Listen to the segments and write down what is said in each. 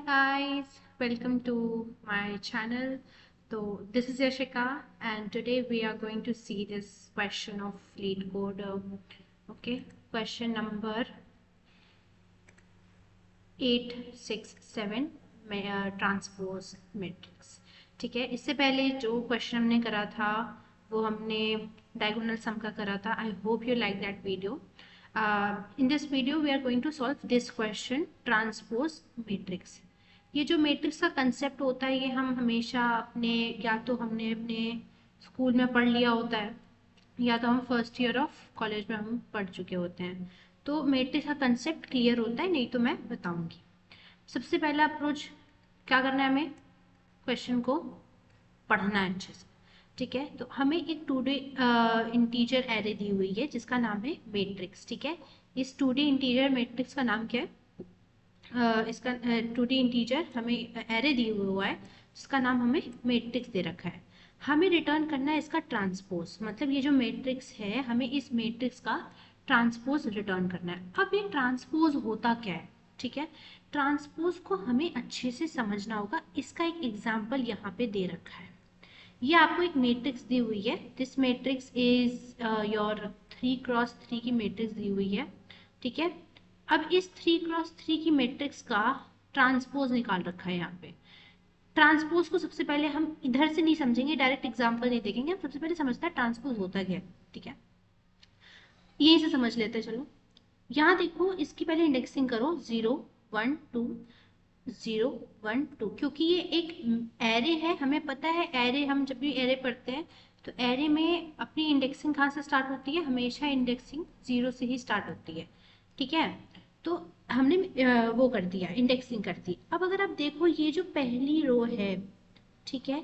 guys, welcome to my channel. So this is Yashika and today we are going to see this question of lead code. Okay, question number 867 transpose matrix. ठीक है, इससे पहले जो question हमने करा था वो हमने डायगोनल सम का करा था। I hope you like that video. In this video we are going to solve this question transpose matrix. ये जो मैट्रिक्स का कंसेप्ट होता है ये हम हमेशा अपने या तो हमने अपने स्कूल में पढ़ लिया होता है या तो हम फर्स्ट ईयर ऑफ कॉलेज में हम पढ़ चुके होते हैं, तो मैट्रिक्स का कंसेप्ट क्लियर होता है, नहीं तो मैं बताऊंगी। सबसे पहला अप्रोच क्या करना है, हमें क्वेश्चन को पढ़ना है अच्छे से। ठीक है, तो हमें एक 2D इंटीजर एरे दी हुई है जिसका नाम है मैट्रिक्स। ठीक है, इस 2D इंटीजर मैट्रिक्स का नाम क्या है? इसका 2D इंटीजर हमें एरे दिया हुआ है जिसका नाम हमें मैट्रिक्स दे रखा है। हमें रिटर्न करना है इसका ट्रांसपोज, मतलब ये जो मैट्रिक्स है हमें इस मैट्रिक्स का ट्रांसपोज रिटर्न करना है। अब ये ट्रांसपोज होता क्या है? ठीक है, ट्रांसपोज को हमें अच्छे से समझना होगा। इसका एक एग्जाम्पल यहाँ पे दे रखा है। ये आपको एक मैट्रिक्स दी हुई है। This matrix is your 3x3 की मैट्रिक्स दी हुई है। ठीक है, अब इस 3x3 की मैट्रिक्स का ट्रांसपोज निकाल रखा है यहाँ पे। ट्रांसपोज को सबसे पहले हम इधर से नहीं समझेंगे, डायरेक्ट एग्जांपल नहीं देखेंगे, हम सबसे पहले समझते हैं ट्रांसपोज होता क्या है। ठीक है, यही से समझ लेते हैं। चलो यहाँ देखो, इसकी पहले इंडेक्सिंग करो 0 1 2 0 1 2, क्योंकि ये एक एरे है। हमें पता है एरे, हम जब भी एरे पढ़ते हैं तो एरे में अपनी इंडेक्सिंग कहाँ से स्टार्ट होती है? हमेशा इंडेक्सिंग 0 से ही स्टार्ट होती है। ठीक है, तो हमने वो कर दिया, इंडेक्सिंग कर दी। अब अगर आप देखो ये जो पहली रो है, ठीक है,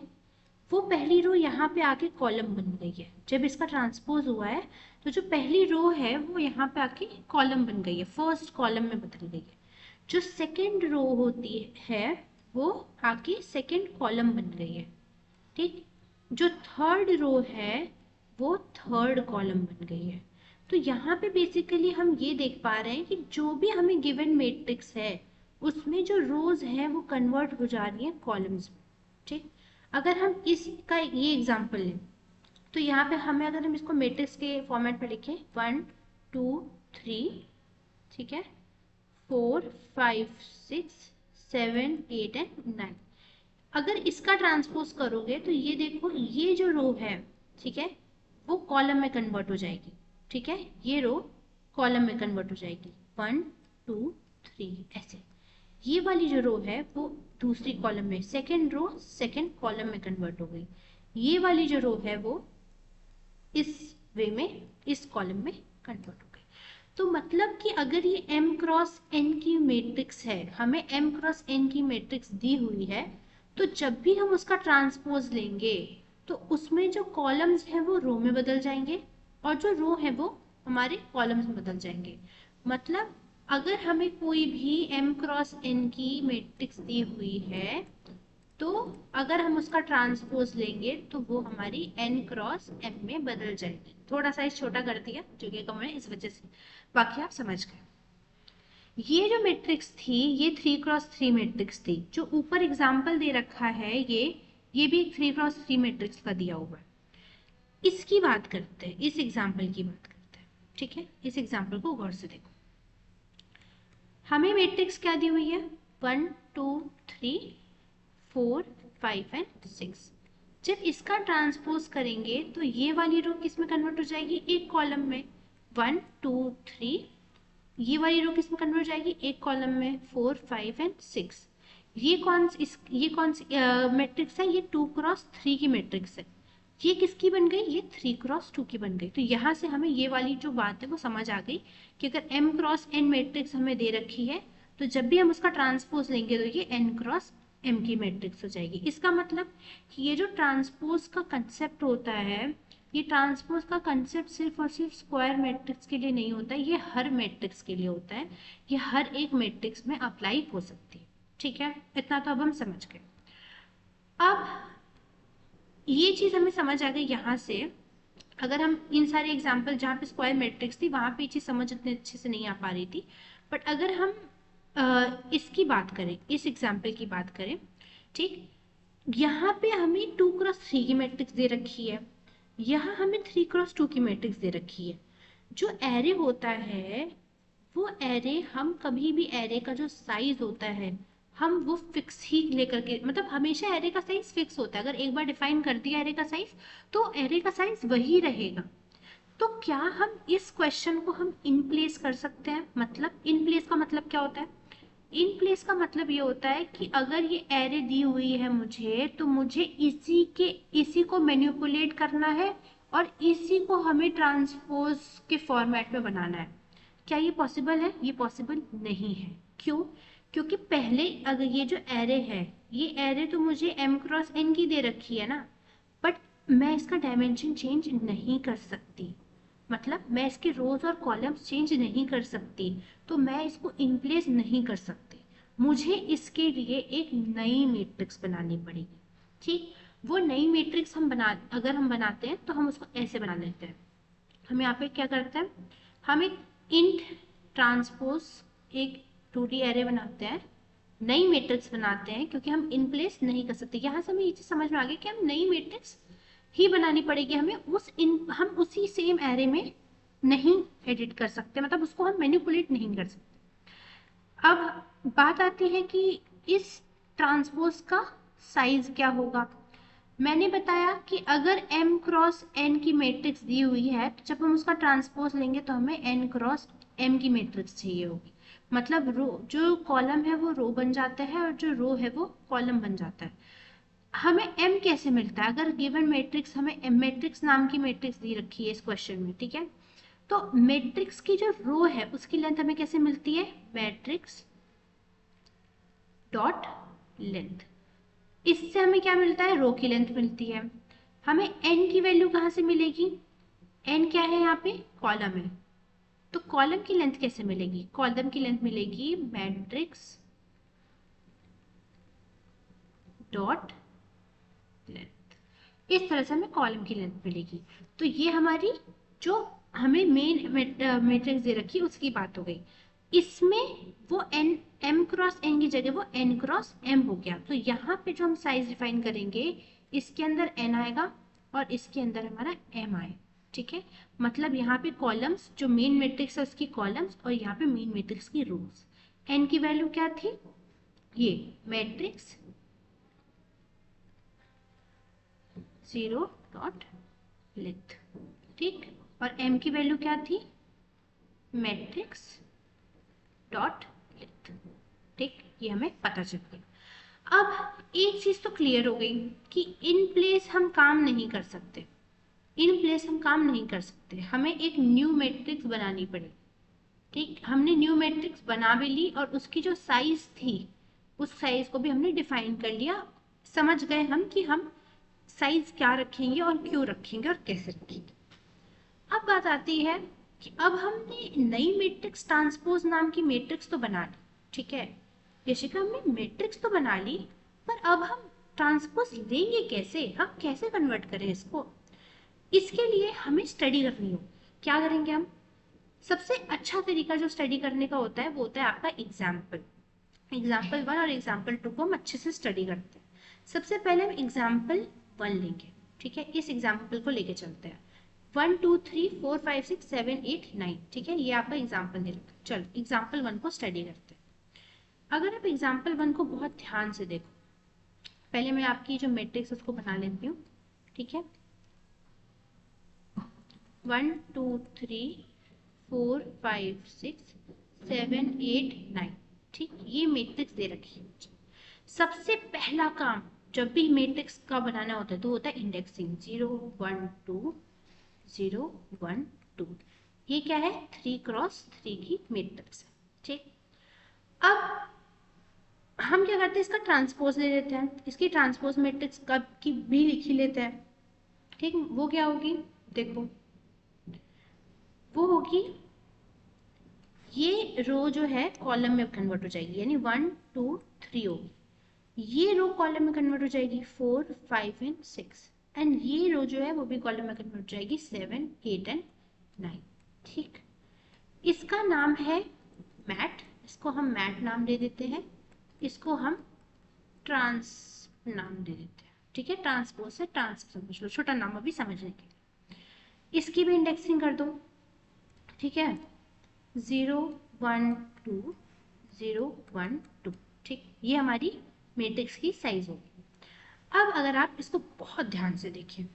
वो पहली रो यहाँ पे आके कॉलम बन गई है। जब इसका ट्रांसपोज हुआ है तो जो पहली रो है वो यहाँ पे आके कॉलम बन गई है, फर्स्ट कॉलम में बदल गई है। जो सेकेंड रो होती है वो आके सेकेंड कॉलम बन गई है। ठीक, जो थर्ड रो है वो थर्ड कॉलम बन गई है। तो यहाँ पे बेसिकली हम ये देख पा रहे हैं कि जो भी हमें गिवन मैट्रिक्स है उसमें जो रोज है वो कन्वर्ट हो जा रही है कॉलम्स में। ठीक, अगर हम इसका ये एग्जांपल लें तो यहाँ पे हमें, अगर हम इसको मैट्रिक्स के फॉर्मेट में लिखें 1 2 3, ठीक है, 4 5 6 7 8 एंड 9, अगर इसका ट्रांसपोज करोगे तो ये देखो ये जो रो है, ठीक है, वो कॉलम में कन्वर्ट हो जाएगी। ठीक है, ये रो कॉलम में कन्वर्ट हो जाएगी 1 2 3 ऐसे। ये वाली जो रो है वो दूसरी कॉलम में, सेकेंड रो सेकेंड कॉलम में कन्वर्ट हो गई। ये वाली जो रो है वो इस वे में इस कॉलम में कन्वर्ट हो गई। तो मतलब कि अगर ये m क्रॉस n की मैट्रिक्स है, हमें m क्रॉस n की मैट्रिक्स दी हुई है, तो जब भी हम उसका ट्रांसपोज लेंगे तो उसमें जो कॉलम्स हैं वो रो में बदल जाएंगे और जो रो है वो हमारे कॉलम्स में बदल जाएंगे। मतलब अगर हमें कोई भी m क्रॉस n की मैट्रिक्स दी हुई है तो अगर हम उसका ट्रांसपोज लेंगे तो वो हमारी n क्रॉस m में बदल जाएगी। थोड़ा साइज छोटा कर दिया जो कि कम है इस वजह से, बाकी आप समझ गए। ये जो मैट्रिक्स थी ये 3x3 मैट्रिक्स थी। जो ऊपर एग्जाम्पल दे रखा है ये भी एक 3x3 मैट्रिक्स का दिया हुआ है। इसकी बात करते हैं, इस एग्जाम्पल की बात करते हैं। ठीक है, इस एग्जाम्पल को गौर से देखो। हमें मैट्रिक्स क्या दी हुई है? 1 2 3 4 5 एंड 6। जब इसका ट्रांसपोज करेंगे तो ये वाली रो किस में कन्वर्ट हो जाएगी? एक कॉलम में 1 2 3। ये वाली रो किस में कन्वर्ट हो जाएगी? एक कॉलम में 4 5 एंड 6। ये कौन सी मैट्रिक्स है? ये 2x3 की मैट्रिक्स है। ये किसकी बन गई? ये 3x2 की बन गई। तो यहाँ से हमें ये वाली जो बात है वो समझ आ गई कि अगर m क्रॉस n मैट्रिक्स हमें दे रखी है तो जब भी हम उसका ट्रांसपोज लेंगे तो ये n क्रॉस m की मैट्रिक्स हो जाएगी। इसका मतलब कि ये जो ट्रांसपोज का कंसेप्ट होता है, ये ट्रांसपोज का कंसेप्ट सिर्फ और सिर्फ स्क्वायर मैट्रिक्स के लिए नहीं होता है, ये हर मैट्रिक्स के लिए होता है। ये हर एक मैट्रिक्स में अप्लाई हो सकती है। ठीक है, इतना तो अब हम समझ गए। अब ये चीज हमें समझ आ गई यहाँ से। अगर हम इन सारे एग्जाम्पल जहाँ पे स्क्वायर मैट्रिक्स थी वहां पे ये चीज समझ इतने अच्छे से नहीं आ पा रही थी, बट अगर हम इसकी बात करें, इस एग्जाम्पल की बात करें, ठीक, यहाँ पे हमें 2x3 की मैट्रिक्स दे रखी है, यहाँ हमें 3x2 की मैट्रिक्स दे रखी है। जो एरे होता है वो एरे, हम कभी भी एरे का जो साइज होता है हम वो फिक्स ही लेकर के, मतलब हमेशा एरे का साइज फिक्स होता है। अगर एक बार डिफाइन कर दिया एरे का साइज तो एरे का साइज वही रहेगा। तो क्या हम इस क्वेश्चन को हम इन प्लेस कर सकते हैं? मतलब इन प्लेस का मतलब क्या होता है? इन प्लेस का मतलब ये होता है कि अगर ये एरे दी हुई है मुझे, तो मुझे इसी को मैनिपुलेट करना है और इसी को हमें ट्रांसपोज के फॉर्मेट में बनाना है। क्या ये पॉसिबल है? ये पॉसिबल नहीं है। क्यों? क्योंकि पहले अगर ये जो एरे है, ये एरे तो मुझे m क्रॉस n की दे रखी है ना, बट मैं इसका डायमेंशन चेंज नहीं कर सकती, मतलब मैं इसके रोज और कॉलम्स चेंज नहीं कर सकती, तो मैं इसको इन प्लेस नहीं कर सकती। मुझे इसके लिए एक नई मैट्रिक्स बनानी पड़ेगी। ठीक, वो नई मैट्रिक्स अगर हम बनाते हैं तो हम उसको ऐसे बना लेते हैं। हम यहाँ पे क्या करते हैं, हम एक इंट ट्रांसपोज एक 2D एरे बनाते हैं, नई मैट्रिक्स बनाते हैं, क्योंकि हम इन प्लेस नहीं कर सकते। यहाँ से हमें ये चीज समझ में आ गई कि हम नई मैट्रिक्स ही बनानी पड़ेगी हमें, हम उसी सेम एरे में नहीं एडिट कर सकते, मतलब उसको हम मैनिपुलेट नहीं कर सकते। अब बात आती है कि इस ट्रांसपोज का साइज क्या होगा। मैंने बताया कि अगर m क्रॉस n की मैट्रिक्स दी हुई है, तो जब हम उसका ट्रांसपोज लेंगे तो हमें n क्रॉस m की मैट्रिक्स चाहिए होगी। मतलब रो, जो कॉलम है वो रो बन जाता है और जो रो है वो कॉलम बन जाता है। हमें m कैसे मिलता है? अगर गिवन मैट्रिक्स, हमें m मैट्रिक्स नाम की मैट्रिक्स दी रखी है इस क्वेश्चन में, ठीक है, तो मैट्रिक्स की जो रो है उसकी लेंथ हमें कैसे मिलती है? Matrix dot length. इससे हमें क्या मिलता है? रो की लेंथ मिलती है। हमें n की वैल्यू कहाँ से मिलेगी? n क्या है यहाँ पे? कॉलम है, तो कॉलम की लेंथ कैसे मिलेगी? कॉलम की लेंथ मिलेगी मैट्रिक्स डॉट लेंथ। इस तरह से हमें कॉलम की लेंथ मिलेगी। तो ये हमारी जो हमें मेन मैट्रिक्स दे रखी है उसकी बात हो गई। इसमें वो n, m क्रॉस n की जगह वो n क्रॉस m हो गया। तो यहाँ पे जो हम साइज डिफाइन करेंगे, इसके अंदर n आएगा और इसके अंदर हमारा m आए, ठीक है। मतलब यहाँ पे कॉलम्स, जो मेन मैट्रिक्स है उसकी कॉलम्स, और यहाँ पे मेन मैट्रिक्स की रोज। n की वैल्यू क्या थी? ये मैट्रिक्स 0 डॉट लेंथ, ठीक, और m की वैल्यू क्या थी? मैट्रिक्स डॉट लेंथ, ठीक, ये हमें पता चल गया। अब एक चीज तो क्लियर हो गई कि इन प्लेस हम काम नहीं कर सकते, इन प्लेस हम काम नहीं कर सकते, हमें एक न्यू मैट्रिक्स बनानी पड़ेगी। ठीक, हमने न्यू मैट्रिक्स बना भी ली और उसकी जो साइज थी उस साइज को भी हमने डिफाइन कर लिया। समझ गए हम कि हम साइज क्या रखेंगे और क्यों रखेंगे और कैसे रखेंगे। अब बात आती है कि अब हमने नई मैट्रिक्स ट्रांसपोज नाम की मैट्रिक्स तो बना ली, ठीक है यशिका, हमने मैट्रिक्स तो बना ली, पर अब हम ट्रांसपोज लेंगे कैसे? हम कैसे कन्वर्ट करें इसको? इसके लिए हमें स्टडी करनी हो। क्या करेंगे हम? सबसे अच्छा तरीका जो स्टडी करने का होता है वो होता है आपका एग्जाम्पल। एग्जाम्पल 1 और एग्जाम्पल 2 को हम अच्छे से स्टडी करते हैं। सबसे पहले हम एग्जाम्पल 1 लेंगे, ठीक है, इस एग्जाम्पल को लेके चलते हैं। 1 2 3 4 5 6 7 8 9, ठीक है, ये आपका एग्जाम्पल दे रखा है। चलो एग्जाम्पल 1 को स्टडी करते हैं। अगर आप एग्जाम्पल 1 को बहुत ध्यान से देखो, पहले मैं आपकी जो मैट्रिक्स उसको बना लेती हूँ, ठीक है। 1 2 3 4 5 6 7 8 9, ठीक, ये मैट्रिक्स दे रखी है। सबसे पहला काम जब भी मैट्रिक्स का बनाना होता है तो होता है इंडेक्सिंग। 0 1 2 0 1 2, ये क्या है? 3x3 की मैट्रिक्स है, ठीक। अब हम क्या करते हैं, इसका ट्रांसपोज ले लेते हैं, इसकी ट्रांसपोज मैट्रिक्स कब की भी लिख ही लेते हैं, ठीक। वो क्या होगी? देखो वो होगी, ये रो जो है कॉलम में कन्वर्ट हो जाएगी, यानी 1 2 3 होगी। ये रो कॉलम में कन्वर्ट हो जाएगी 4 5 एंड 6, एंड ये रो जो है वो भी कॉलम में कन्वर्ट हो जाएगी 7 8 एंड 9, ठीक। इसका नाम है मैट इसको हम मैट नाम दे देते हैं, इसको हम ट्रांस नाम दे देते हैं, ठीक है। ट्रांसपोज से ट्रांस समझ लो, छोटा नाम अभी समझने के लिए। इसकी भी इंडेक्सिंग कर दो, ठीक है, 0 1 2 0 1 2, ठीक। ये हमारी मैट्रिक्स की साइज होगी। अब अगर आप इसको बहुत ध्यान से देखें,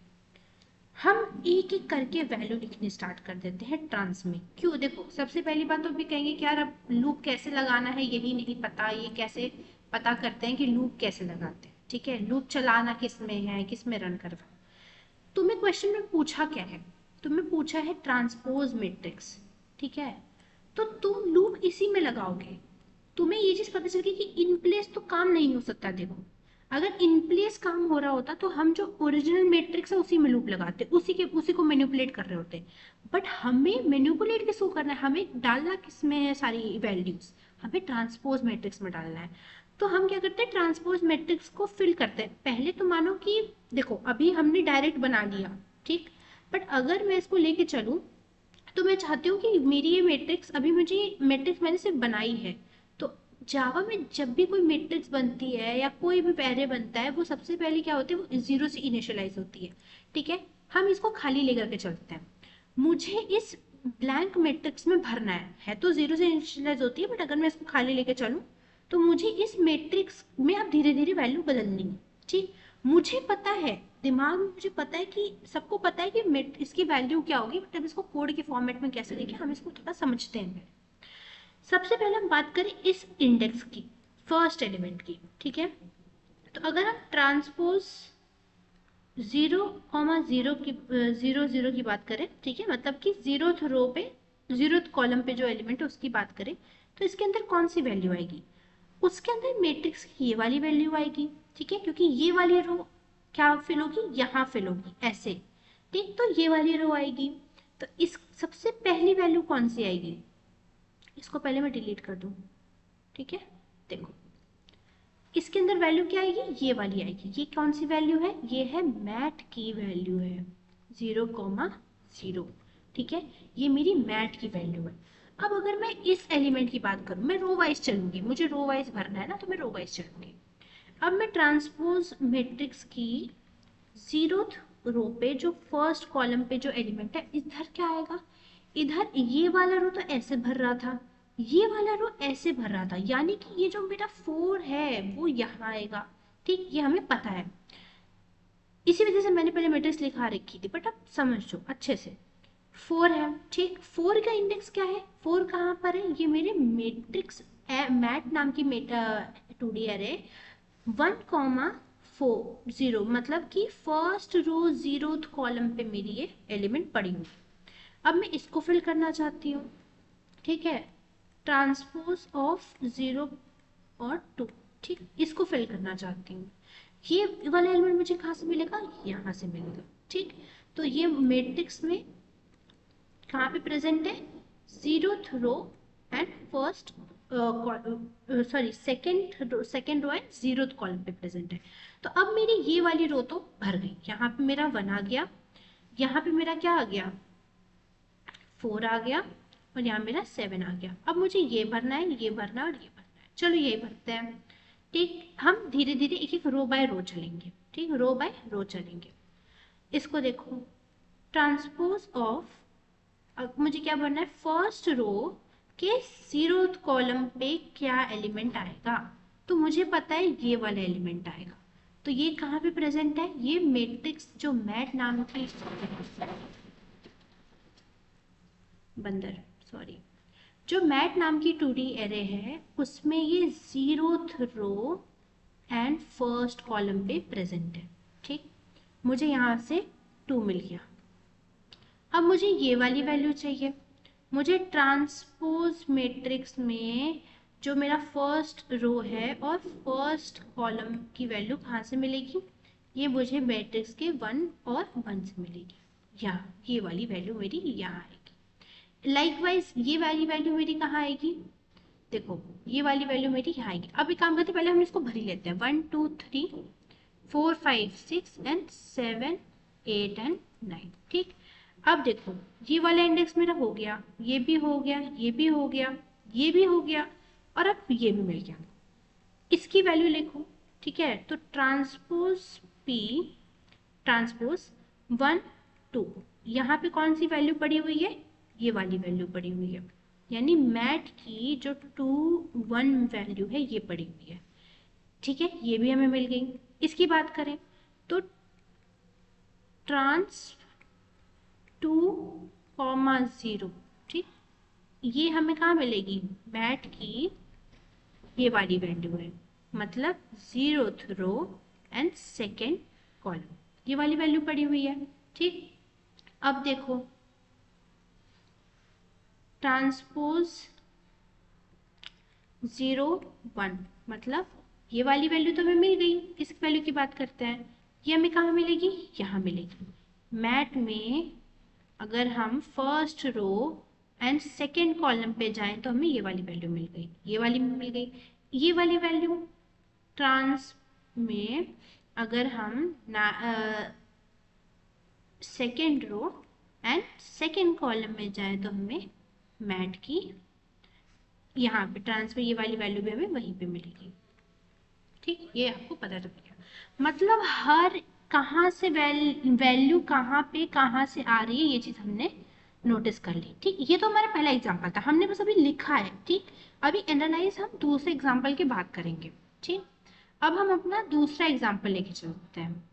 हम एक एक करके वैल्यू लिखने स्टार्ट कर देते हैं ट्रांस में। क्यों? देखो, सबसे पहली बात तो भी कहेंगे कि यार अब लूप कैसे लगाना है यही नहीं पता, ये कैसे पता करते हैं कि लूप कैसे लगाते हैं, ठीक है, लूप चलाना किस में है, किस में रन करवाना। तुम्हें क्वेश्चन में पूछा क्या है? तुम्हें पूछा है ट्रांसपोज मैट्रिक्स, ठीक है, तो तुम लूप इसी में लगाओगे। तुम्हें ये चीज पता चल गई कि इन प्लेस तो काम नहीं हो सकता। देखो, अगर इन प्लेस काम हो रहा होता तो हम जो ओरिजिनल मैट्रिक्स है उसी में लूप लगाते, उसी को मैनिपुलेट कर रहे होते। बट हमें मैनिपुलेट किसको करना है? हमें डालना किस में है सारी वैल्यूज? हमें ट्रांसपोज मैट्रिक्स में डालना है। तो हम क्या करते हैं? ट्रांसपोज मैट्रिक्स को फिल करते हैं। पहले तो मानो कि देखो अभी हमने डायरेक्ट बना लिया, ठीक, बट अगर मैं इसको लेके चलूं तो मैं चाहती हूँ कि मेरी ये मैट्रिक्स, अभी मुझे मैट्रिक्स मैंने सिर्फ बनाई है, तो जावा में जब भी कोई मैट्रिक्स बनती है या कोई भी एरे बनता है, वो सबसे पहले क्या होती है? वो 0 से इनिशियलाइज होती है, ठीक है। हम इसको खाली लेकर के चलते हैं। मुझे इस ब्लैंक मैट्रिक्स में भरना है तो 0 से इनिशियलाइज होती है, बट अगर मैं इसको खाली लेके चलूँ तो मुझे इस मैट्रिक्स में अब धीरे धीरे वैल्यू बदलनी है, ठीक। मुझे पता है, दिमाग में मुझे पता है कि सबको पता है कि इसकी वैल्यू क्या होगी, बट अब इसको कोड के फॉर्मेट में कैसे लिखें हम इसको थोड़ा समझते हैं। सबसे पहले हम बात करें इस इंडेक्स की, फर्स्ट एलिमेंट की, ठीक है। तो अगर हम ट्रांसपोज 0,0 की 0 की बात करें, ठीक है, मतलब कि 0th रो पे 0th कॉलम पे जो एलिमेंट है उसकी बात करें, तो इसके अंदर कौन सी वैल्यू आएगी? उसके अंदर मैट्रिक्स की ये वाली वैल्यू आएगी, ठीक है, क्योंकि ये वाली रो क्या फिल होगी? यहाँ फिल होगी ऐसे, ठीक। तो ये वाली रो आएगी, तो इस सबसे पहली वैल्यू कौन सी आएगी? इसको पहले मैं डिलीट कर दूं, ठीक है। देखो, इसके अंदर वैल्यू क्या आएगी? ये वाली आएगी। ये कौन सी वैल्यू है? ये है मैट की वैल्यू है, 0,0, ठीक है, ये मेरी मैट की वैल्यू है। अब अगर मैं इस एलिमेंट की बात करूं, मैं रो वाइज चलूंगी, मुझे रो वाइज भरना है ना, तो मैं रो वाइज चलूंगी। अब मैं ट्रांसपोज मैट्रिक्स की 0th रो पे जो फर्स्ट कॉलम पे जो एलिमेंट है, इधर क्या आएगा? इधर ये वाला रो तो ऐसे भर रहा था, ये वाला रो ऐसे भर रहा था, यानी कि ये जो मेरा 4 है वो यहाँ आएगा, ठीक, ये हमें पता है। इसी वजह से मैंने पहले मैट्रिक्स लिखा रखी थी, बट अब समझ लो अच्छे से। 4 है, ठीक, 4 का इंडेक्स क्या है? 4 कहाँ पर है? ये मेरे मैट्रिक्स मैट नाम की 2D एरे 1,4 मतलब कि फर्स्ट रो 0th कॉलम पे मेरी ये एलिमेंट पड़ी हुई। अब मैं इसको फिल करना चाहती हूँ, ठीक है, ट्रांसपोज ऑफ 0 और 2, ठीक, इसको फिल करना चाहती हूँ। ये वाला एलिमेंट मुझे कहाँ से मिलेगा? यहाँ से मिलेगा, ठीक। तो ये मैट्रिक्स में कहाँ पे प्रेजेंट है? 0th row and first sorry second row and 0th column पे प्रेजेंट है। तो अब मेरी ये वाली रो तो भर गई, यहाँ पे मेरा 1 आ गया, यहाँ पे मेरा क्या आ गया? 4 आ गया, और यहाँ मेरा 7 आ गया। अब मुझे ये भरना है, ये भरना है और ये भरना है। चलो ये भरते हैं, ठीक। हम धीरे धीरे एक एक रो बाय रो चलेंगे, ठीक, रो बाय रो चलेंगे। इसको देखो, ट्रांसपोज ऑफ, अब मुझे क्या भरना है? फर्स्ट रो के 0th कॉलम पे क्या एलिमेंट आएगा? तो मुझे पता है ये वाला एलिमेंट आएगा। तो ये कहाँ पे प्रेजेंट है? ये मैट्रिक्स जो मैट नाम की बंदर सॉरी जो मैट नाम की 2D एरे है, उसमें ये 0th row and first column पे प्रेजेंट है, ठीक। मुझे यहाँ से 2 मिल गया। अब मुझे ये वाली वैल्यू चाहिए। मुझे ट्रांसपोज मैट्रिक्स में जो मेरा फर्स्ट रो है और फर्स्ट कॉलम की वैल्यू कहाँ से मिलेगी? ये मुझे मैट्रिक्स के 1 और 1 से मिलेगी, या ये वाली वैल्यू मेरी यहाँ आएगी। लाइकवाइज ये वाली वैल्यू मेरी कहाँ आएगी? देखो, ये वाली वैल्यू मेरी यहाँ आएगी। अब एक काम करते हैं, पहले हम इसको भर ही लेते हैं। 1 2 3 4 5 6 एंड 7 8 एंड 9, ठीक। अब देखो, ये वाला इंडेक्स मेरा हो गया, ये भी हो गया, ये भी हो गया, ये भी हो गया। और अब ये भी मिल गया। इसकी वैल्यू लिखो, ठीक है। तो ट्रांसपोज पी ट्रांसपोज 1 2, यहाँ पे कौन सी वैल्यू पड़ी हुई है, ये वाली वैल्यू पड़ी हुई है, यानी मैट की जो 2 1 वैल्यू है ये पड़ी हुई है, ठीक है। ये भी हमें मिल गई। इसकी बात करें तो ट्रांस 2,0, ठीक, ये हमें कहाँ मिलेगी, मैट की ये वाली वैल्यू है, मतलब 0th row and second column, ये वाली वैल्यू पड़ी हुई है, ठीक। अब देखो ट्रांसपोज 0 1, मतलब ये वाली वैल्यू तो हमें मिल गई। इस वैल्यू की बात करते हैं, ये हमें कहाँ मिलेगी, यहाँ मिलेगी। मैट में अगर हम first row and second column पे जाएं तो हमें ये वाली वैल्यू मिल गई, ये वाली मिल गई। ये वाली वैल्यू ट्रांस में अगर हम second row and second column में जाए तो हमें मैट की यहाँ पे ट्रांसफर ये वाली वैल्यू भी हमें वहीं पे मिलेगी, ठीक। ये आपको पता चल गया, मतलब हर कहाँ से वैल्यू कहाँ पे कहाँ से आ रही है ये चीज़ हमने नोटिस कर ली, ठीक। ये तो हमारा पहला एग्जाम्पल था, हमने बस अभी लिखा है, ठीक। अभी एनालाइज हम दूसरे एग्जाम्पल की बात करेंगे, ठीक। अब हम अपना दूसरा एग्जाम्पल लेके चलते हैं।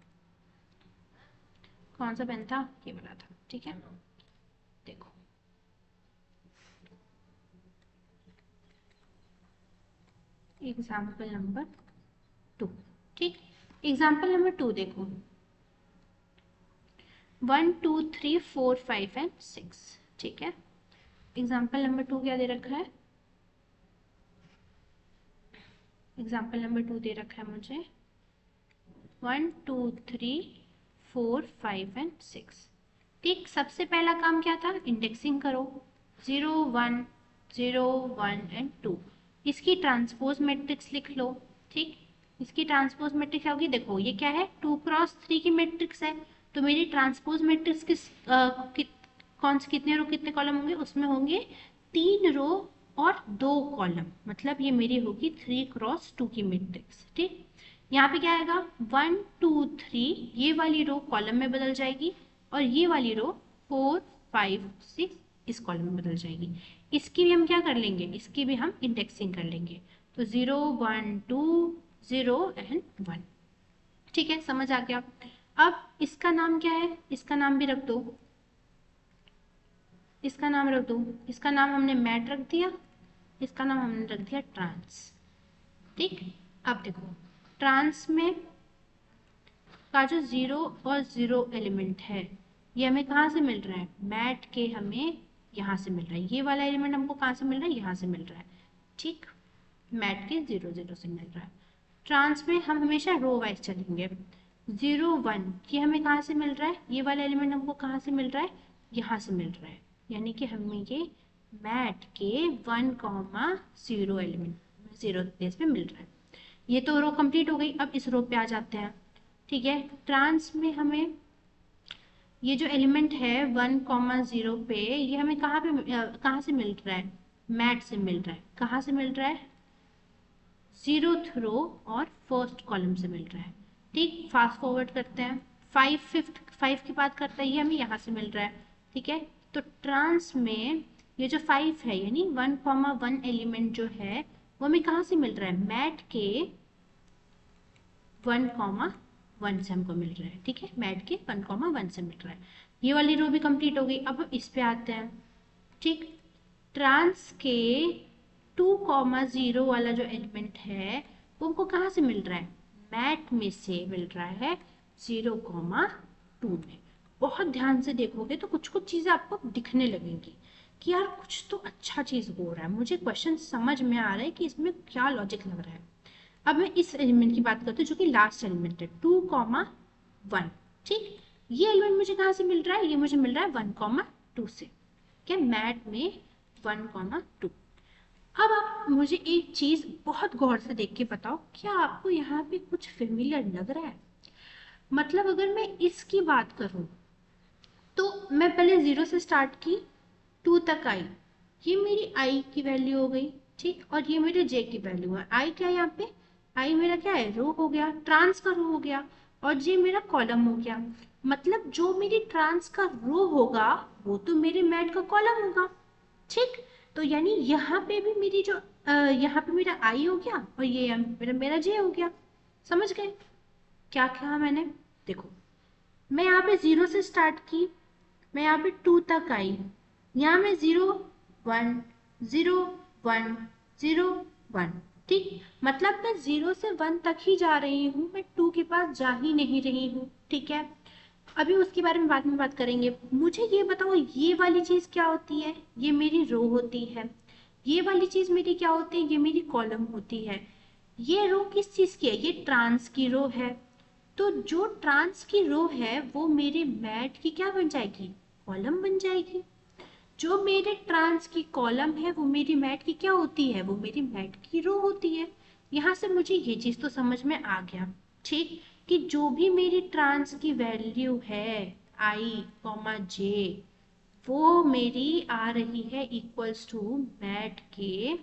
कौन सा पेन था, ये वाला था, ठीक है। देखो एग्जाम्पल नंबर 2, ठीक। एग्जाम्पल नंबर 2 देखो 1 2 3 4 5 एंड 6, ठीक है। एग्जाम्पल नंबर 2 क्या दे रखा है, एग्जाम्पल नंबर 2 दे रखा है मुझे 1 2 3 4 5 एंड 6, ठीक। सबसे पहला काम क्या था, इंडेक्सिंग करो, 0 1 0 1 एंड 2, इसकी ट्रांसपोज मैट्रिक्स लिख लो, ठीक। इसकी ट्रांसपोज मैट्रिक्स क्या होगी, देखो ये क्या है 2 क्रॉस 3 की मैट्रिक्स है, तो मेरी ट्रांसपोज मैट्रिक्स कौन से कितने रो कितने कॉलम होंगे, उसमें होंगे 3 रो और 2 कॉलम, मतलब ये मेरी होगी 3 क्रॉस 2 की मैट्रिक्स, ठीक। यहाँ पे क्या आएगा 1 2 3, ये वाली रो कॉलम में बदल जाएगी और ये वाली रो 4 5 6 इस कॉलम में बदल जाएगी। इसकी भी हम क्या कर लेंगे, इसकी भी हम इंडेक्सिंग कर लेंगे, तो 0 1 2 0 एंड 1, ठीक है, समझ आ गया। अब इसका नाम क्या है, इसका नाम भी रख दो, इसका नाम रख दो, इसका नाम हमने मैट रख दिया, इसका नाम हमने रख दिया ट्रांस, ठीक। अब देखो ट्रांस में का जो 0 और 0 एलिमेंट है ये हमें कहाँ से मिल रहा है, मैट के हमें यहाँ से मिल रहा है, ये वाला एलिमेंट हमको कहाँ से मिल रहा है, यहाँ से मिल रहा है, ठीक। मैट के 0 0 से मिल रहा है। ट्रांस में हम हमेशा रो वाइज चलेंगे, 0 1 ये हमें कहाँ से मिल रहा है, ये वाला एलिमेंट हमको कहाँ से मिल रहा है, यहाँ से मिल रहा है, यानी कि हमें ये मैट के 1,0 एलिमेंट 0 प्लेस पे मिल रहा है। ये तो रो कंप्लीट हो गई। अब इस रो पे आ जाते हैं, ठीक है। ट्रांस में हमें ये जो एलिमेंट है 1,0 पे ये हमें कहाँ से मिल रहा है, मैट से मिल रहा है, कहाँ से मिल रहा है, 0th रो और फर्स्ट कॉलम से मिल रहा है, ठीक। फास्ट फॉरवर्ड करते हैं, 5 की बात करते हैं, ये हमें यहाँ से मिल रहा है, ठीक है। तो ट्रांस में ये जो 5 है यानी 1,1 एलिमेंट जो है वो हमें कहाँ से मिल रहा है, मैट के 1,1 से हमको मिल रहा है, ठीक है। मैट के 1,1 से मिल रहा है। ये वाली रो भी कंप्लीट हो गई। अब हम इस पे आते हैं, ठीक। ट्रांस के 2,0 वाला जो एलिमेंट है वो हमको कहाँ से मिल रहा है, मैट में से मिल रहा है 0,2 में। बहुत ध्यान से देखोगे तो कुछ कुछ चीज़ें आपको दिखने लगेंगी कि यार कुछ तो अच्छा चीज़ हो रहा है, मुझे क्वेश्चन समझ में आ रहा है कि इसमें क्या लॉजिक लग रहा है। अब मैं इस एलिमेंट की बात करती हूँ जो कि लास्ट एलिमेंट है 2,1, ठीक। ये एलिमेंट मुझे कहाँ से मिल रहा है, ये मुझे मिल रहा है 1,2 से, क्या मैट में 1,2। अब आप मुझे एक चीज बहुत गौर से देख के बताओ, क्या आपको यहाँ पे कुछ फेमिलियर लग रहा है, मतलब अगर मैं इसकी बात करूं तो मैं पहले 0 से स्टार्ट की 2 तक आई, ये मेरी आई की वैल्यू हो गई, ठीक, और ये मेरे जे की वैल्यू है। आई क्या है यहाँ पे, आई मेरा क्या है, रो हो गया, ट्रांस का रो हो गया, और जे मेरा कॉलम हो गया। मतलब जो मेरी ट्रांस का रो होगा वो तो मेरे मैट का कॉलम होगा। ठीक, तो यानी यहाँ पे भी मेरी जो यहाँ पे मेरा आई हो गया और ये मेरा मेरा जे हो गया। समझ गए क्या कहा मैंने? देखो, मैं यहाँ पे 0 से स्टार्ट की, मैं यहाँ पे 2 तक आई, यहाँ मैं 0 1 0 1 0 1। ठीक, मतलब मैं 0 से 1 तक ही जा रही हूँ, मैं 2 के पास जा ही नहीं रही हूँ। ठीक है, अभी उसके बारे में बाद में बात करेंगे। मुझे ये बताओ, ये वाली चीज क्या होती है? ये मेरी रो होती है। ये वाली चीज मेरी क्या होती है? ये मेरी कॉलम होती है। ये रो किस चीज की है? ये ट्रांस की रो है। तो जो ट्रांस की रो है वो मेरे मैट की क्या बन जाएगी? कॉलम बन जाएगी। जो मेरे ट्रांस की कॉलम है वो मेरी मैट की क्या होती है? वो मेरी मैट की रो होती है। यहाँ से मुझे ये चीज तो समझ में आ गया। ठीक, कि जो भी मेरी ट्रांस की वैल्यू है आई कॉमा जे, वो मेरी आ रही है इक्वल्स टू मैट के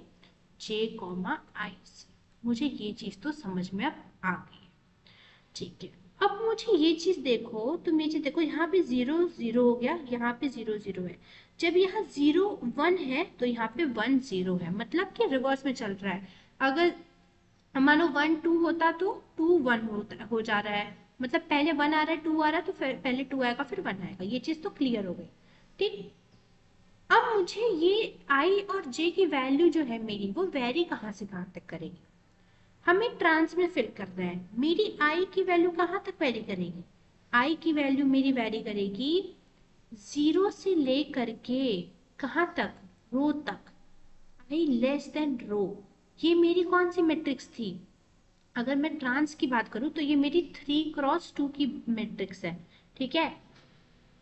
जे कॉमा आई से। मुझे ये चीज तो समझ में अब आ गई। ठीक है, अब मुझे ये चीज देखो, तो मुझे देखो यहाँ पे 0 0 हो गया, यहाँ पे 0 0 है। जब यहाँ 0 1 है तो यहाँ पे 1 0 है, मतलब कि रिवर्स में चल रहा है। अगर मानो 1 2 होता तो 2 1 हो जा रहा है, मतलब पहले 1 आ रहा है 2 आ रहा है, तो फिर पहले 2 आएगा फिर 1 आएगा। ये चीज तो क्लियर हो गई। ठीक, अब मुझे ये आई और जे की वैल्यू जो है मेरी, वो वेरी कहाँ से कहाँ तक करेगी? हमें ट्रांस में फिल करना है। मेरी आई की वैल्यू कहाँ तक वेरी करेगी? आई की वैल्यू मेरी वेरी करेगी 0 से लेकर के कहाँ तक? रो तक। आई लेस देन रो, ये मेरी कौन सी मैट्रिक्स थी? अगर मैं ट्रांस की बात करूं तो ये मेरी 3x2 की मैट्रिक्स है। ठीक है,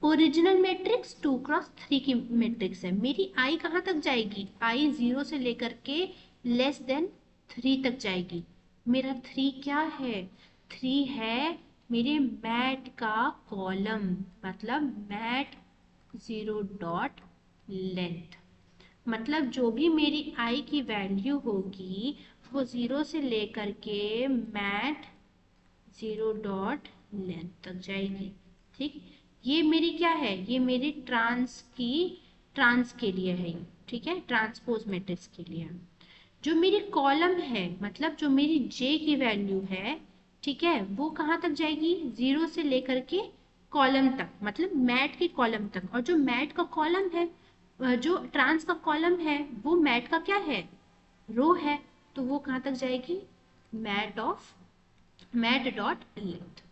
ओरिजिनल मैट्रिक्स 2x3 की मैट्रिक्स है। मेरी आई कहाँ तक जाएगी? आई 0 से लेकर के लेस देन 3 तक जाएगी। मेरा 3 क्या है? 3 है मेरे मैट का कॉलम, मतलब मैट 0 डॉट लेंथ। मतलब जो भी मेरी आई की वैल्यू होगी वो 0 से लेकर के मैट 0 डॉट लेंथ तक जाएगी। ठीक, ये मेरी क्या है? ये मेरी ट्रांस के लिए है ये। ठीक है, ट्रांसपोज मैट्रिक्स के लिए। जो मेरी कॉलम है, मतलब जो मेरी जे की वैल्यू है, ठीक है, वो कहाँ तक जाएगी? 0 से लेकर के कॉलम तक, मतलब मैट के कॉलम तक। और जो मैट का कॉलम है, जो ट्रांस का कॉलम है, वो मैट का क्या है? रो है। तो वो कहाँ तक जाएगी? मैट डॉट लेंथ,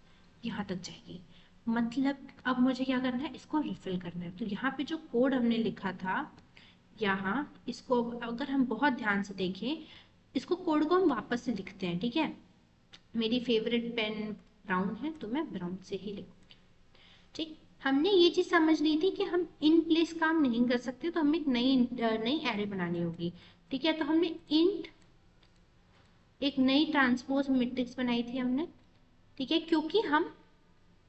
यहाँ तक जाएगी। मतलब अब मुझे क्या करना है? इसको रिफिल करना है। तो यहाँ पे जो कोड हमने लिखा था, यहाँ इसको अगर हम बहुत ध्यान से देखें, इसको कोड को हम वापस से लिखते हैं। ठीक है, मेरी फेवरेट पेन ब्राउन है तो मैं ब्राउन से ही लिखूंगी। ठीक, हमने ये चीज समझ ली थी कि हम इन प्लेस काम नहीं कर सकते, तो हमें एक नई एरे बनानी होगी। ठीक है, तो हमने इंट एक नई ट्रांसपोज मैट्रिक्स बनाई थी हमने। ठीक है, क्योंकि हम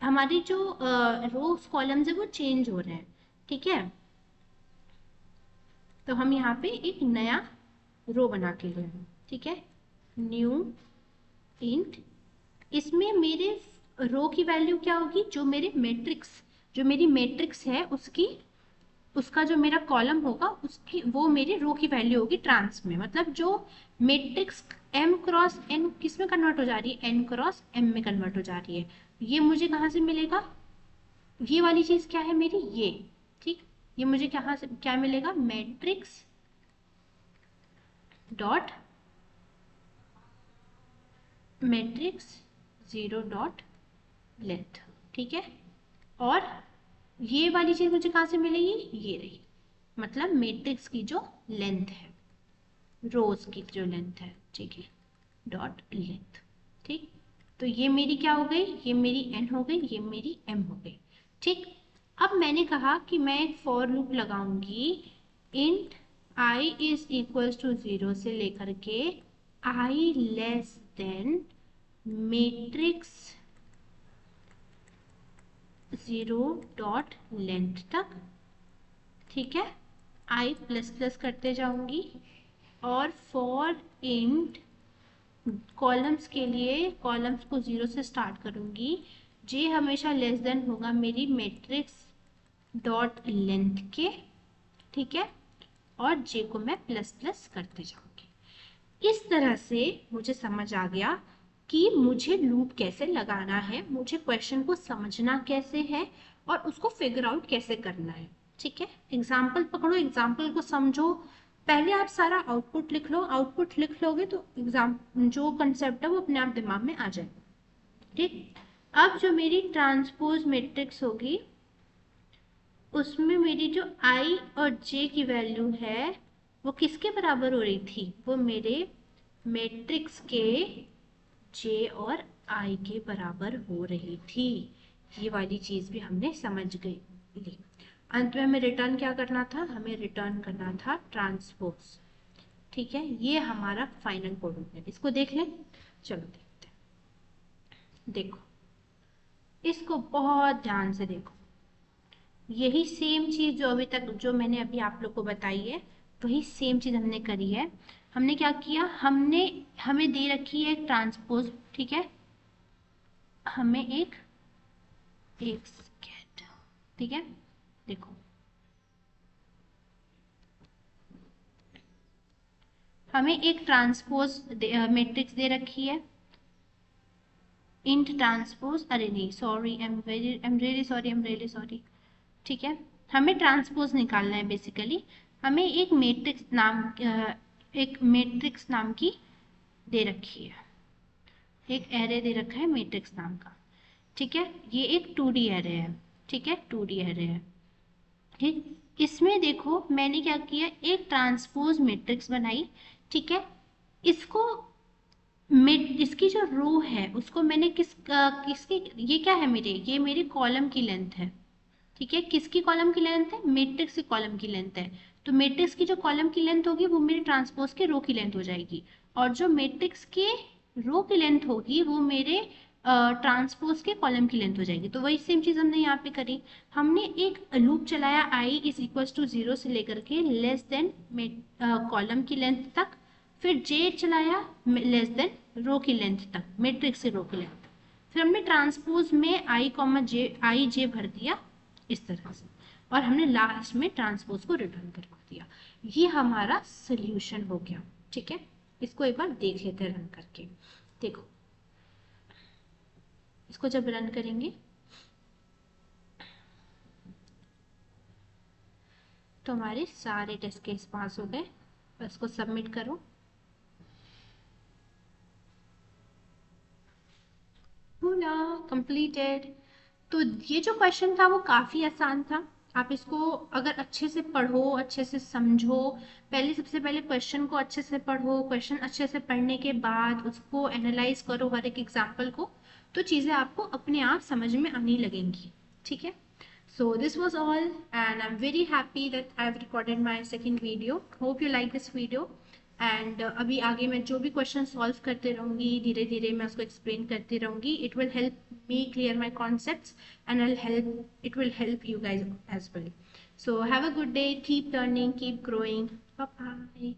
हमारी जो रोज कॉलम्स है वो चेंज हो रहे हैं। ठीक है, तो हम यहाँ पे एक नया रो बना के ले आए। ठीक है, न्यू इंट, इसमें मेरे रो की वैल्यू क्या होगी? जो मेरी मैट्रिक्स है उसकी, उसका जो मेरा कॉलम होगा उसकी, वो मेरे रो की वैल्यू होगी ट्रांस में। मतलब जो मैट्रिक्स m क्रॉस n किस में कन्वर्ट हो जा रही है? n क्रॉस m में कन्वर्ट हो जा रही है। ये मुझे कहाँ से मिलेगा? ये वाली चीज क्या है मेरी? ये। ठीक, ये मुझे कहाँ से क्या मिलेगा? Matrix dot matrix 0 dot length. ठीक है, और ये वाली चीज मुझे कहाँ से मिलेगी? ये रही, मतलब मैट्रिक्स की जो लेंथ है, रोज की जो लेंथ है। ठीक है, डॉट लेंथ। ठीक, तो ये मेरी क्या हो गई? ये मेरी n हो गई, ये मेरी m हो गई। ठीक, अब मैंने कहा कि मैं एक फॉर लूप लगाऊंगी, int i is equals to 0 से लेकर के i less than matrix 0 dot length तक। ठीक है, i प्लस प्लस करते जाऊंगी, और फॉर इंट कॉलम्स के लिए कॉलम्स को 0 से स्टार्ट करूँगी, जे हमेशा लेस देन होगा मेरी मैट्रिक्स डॉट लेंथ के, ठीक है, और जे को मैं प्लस प्लस करते जाऊंगी। इस तरह से मुझे समझ आ गया कि मुझे लूप कैसे लगाना है, मुझे क्वेश्चन को समझना कैसे है और उसको फिगर आउट कैसे करना है। ठीक है, एग्जाम्पल पकड़ो, एग्जाम्पल को समझो, पहले आप सारा आउटपुट लिख लो, आउटपुट लिख लोगे तो एग्जाम जो कंसेप्ट है वो अपने आप दिमाग में आ जाएगा। ठीक, अब जो मेरी ट्रांसपोज मैट्रिक्स होगी उसमें मेरी जो आई और जे की वैल्यू है वो किसके बराबर हो रही थी, वो मेरे मैट्रिक्स के जे और आई के बराबर हो रही थी। ये वाली चीज भी हमने समझ गई ली। अंत में हमें रिटर्न क्या करना था, हमें रिटर्न करना था ट्रांसपोज। ठीक है, ये हमारा फाइनल कोड हो गया। इसको देख लें, चलो देखते हैं। देखो, इसको बहुत ध्यान से देखो, यही सेम चीज जो अभी तक जो मैंने अभी आप लोग को बताई है वही सेम चीज हमने करी है। हमने क्या किया, हमें दे रखी है एक ट्रांसपोज, ठीक है, हमें एक सेकेंड, ठीक है, देखो हमें एक ट्रांसपोज मैट्रिक्स दे रखी है, इंट ट्रांसपोज, अरे नहीं sorry, I am really sorry, ठीक है, हमें ट्रांसपोज निकालना है। बेसिकली हमें एक मैट्रिक्स नाम की दे रखी है, एक एरे दे रखा है मैट्रिक्स नाम का, ठीक है, ये एक 2D एरे है, ठीक है, 2D एरे है। ठीक, इसमें देखो मैंने क्या किया, एक ट्रांसपोज मैट्रिक्स बनाई, ठीक है, इसको इसकी जो रो है उसको मैंने किसकी, ये क्या है मेरे, ये मेरी कॉलम की लेंथ है, ठीक है, किसकी कॉलम की लेंथ है, मैट्रिक्स की कॉलम की लेंथ है। तो मैट्रिक्स की जो कॉलम की लेंथ होगी वो मेरी ट्रांसपोज के रो की लेंथ हो जाएगी, और जो मैट्रिक्स के रो की लेंथ होगी वो मेरे ट्रांसपोज के कॉलम की लेंथ हो जाएगी। तो वही सेम चीज हमने यहाँ पे करी, हमने एक लूप चलाया आई इज इक्वल टू 0 से लेकर के लेस देन कॉलम की लेंथ तक, फिर जे चलाया लेस देन रो की लेंथ तक, मैट्रिक्स से रो की लेंथ, फिर हमने ट्रांसपोज में आई जे भर दिया इस तरह से, और हमने लास्ट में ट्रांसपोज को रिटर्न करवा दिया। ये हमारा सोल्यूशन हो गया। ठीक है, इसको एक बार देख लेते हैं रन करके। देखो, इसको जब रन करेंगे तो हमारे सारे टेस्ट केस पास हो गए। बस इसको सबमिट करो। कंप्लीटेड। तो ये जो क्वेश्चन था वो काफ़ी आसान था। आप इसको अगर अच्छे से पढ़ो, अच्छे से समझो, सबसे पहले क्वेश्चन को अच्छे से पढ़ो, क्वेश्चन अच्छे से पढ़ने के बाद उसको एनालाइज करो हर एक एग्जाम्पल को, तो चीज़ें आपको अपने आप समझ में आने लगेंगी। ठीक है, so this was all and I'm very happy that I've recorded my second video. Hope you like this video. And अभी आगे मैं जो भी क्वेश्चन सॉल्व करते रहूँगी, धीरे धीरे मैं उसको एक्सप्लेन करती रहूँगी. It will help me clear my concepts and it will help you guys as well. So have a good day, keep learning, keep growing. Bye bye.